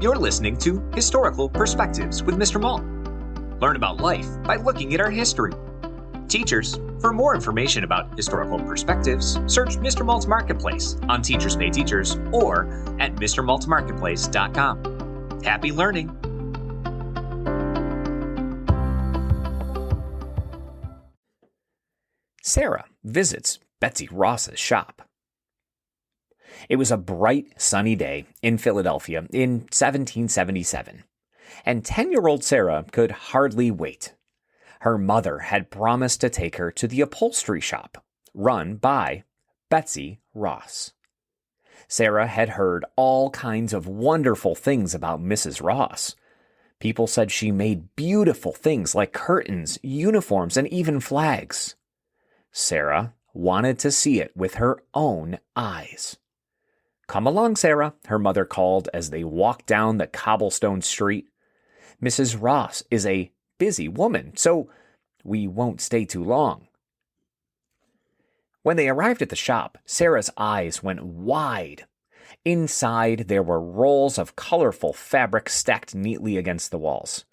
You're listening to Historical Perspectives with Mr. Malt. Learn about life by looking at our history. Teachers, for more information about historical perspectives, search Mr. Malt's Marketplace on Teachers Pay Teachers or at mrmaltmarketplace.com. Happy learning! Sarah visits Betsy Ross's shop. It was a bright, sunny day in Philadelphia in 1777, and 10-year-old Sarah could hardly wait. Her mother had promised to take her to the upholstery shop, run by Betsy Ross. Sarah had heard all kinds of wonderful things about Mrs. Ross. People said she made beautiful things like curtains, uniforms, and even flags. Sarah wanted to see it with her own eyes. "Come along, Sarah," her mother called as they walked down the cobblestone street. "Mrs. Ross is a busy woman, so we won't stay too long." When they arrived at the shop, Sarah's eyes went wide. Inside, there were rolls of colorful fabric stacked neatly against the walls.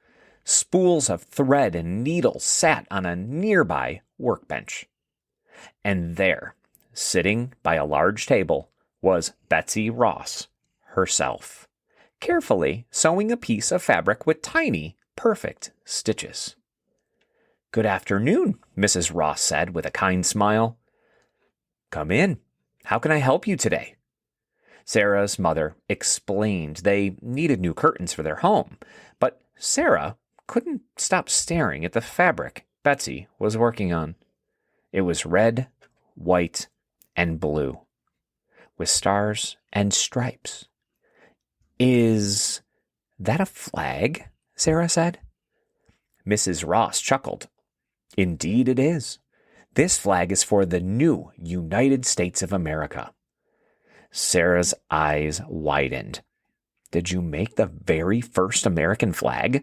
Spools of thread and needles sat on a nearby workbench. And there, sitting by a large table, was Betsy Ross herself, carefully sewing a piece of fabric with tiny, perfect stitches. "Good afternoon," Mrs. Ross said with a kind smile. "Come in. How can I help you today?" Sarah's mother explained they needed new curtains for their home, but Sarah couldn't stop staring at the fabric Betsy was working on. It was red, white, and blue, with stars and stripes. "Is that a flag?" Sarah said. Mrs. Ross chuckled. "Indeed it is. This flag is for the new United States of America." Sarah's eyes widened. "Did you make the very first American flag?"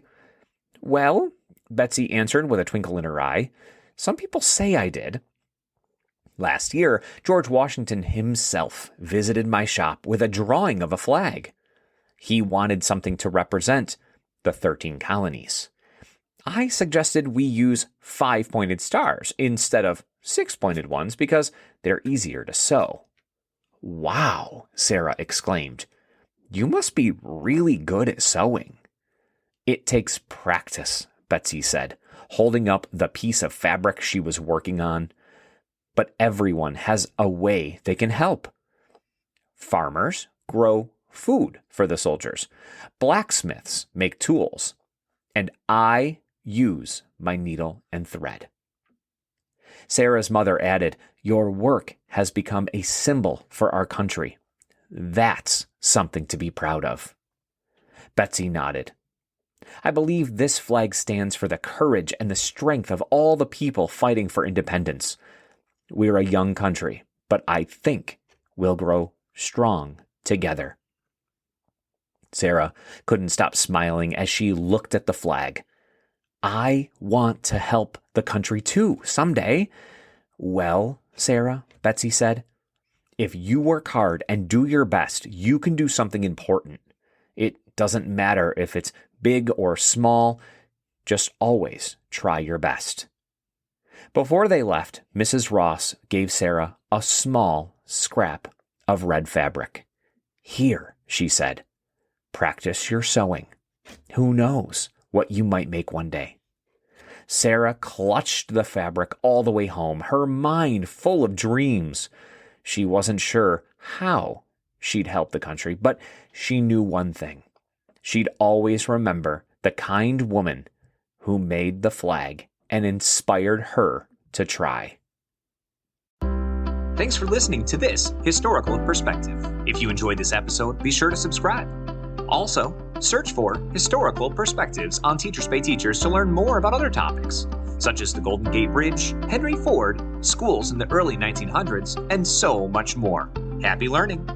"Well," Betsy answered with a twinkle in her eye, "some people say I did. Last year, George Washington himself visited my shop with a drawing of a flag. He wanted something to represent the 13 colonies. I suggested we use 5-pointed stars instead of 6-pointed ones because they're easier to sew." "Wow," Sarah exclaimed. "You must be really good at sewing." "It takes practice," Betsy said, holding up the piece of fabric she was working on. "But everyone has a way they can help. Farmers grow food for the soldiers. Blacksmiths make tools. And I use my needle and thread." Sarah's mother added, "Your work has become a symbol for our country. That's something to be proud of." Betsy nodded. "I believe this flag stands for the courage and the strength of all the people fighting for independence. We're a young country, but I think we'll grow strong together." Sarah couldn't stop smiling as she looked at the flag. "I want to help the country too, someday." "Well, Sarah," Betsy said, "if you work hard and do your best, you can do something important. It doesn't matter if it's big or small, just always try your best." Before they left, Mrs. Ross gave Sarah a small scrap of red fabric. "Here," she said, "practice your sewing. Who knows what you might make one day." Sarah clutched the fabric all the way home, her mind full of dreams. She wasn't sure how she'd help the country, but she knew one thing. She'd always remember the kind woman who made the flag and inspired her to try. Thanks for listening to this Historical Perspective. If you enjoyed this episode, be sure to subscribe. Also, search for Historical Perspectives on Teachers Pay Teachers to learn more about other topics, such as the Golden Gate Bridge, Henry Ford, schools in the early 1900s, and so much more. Happy learning!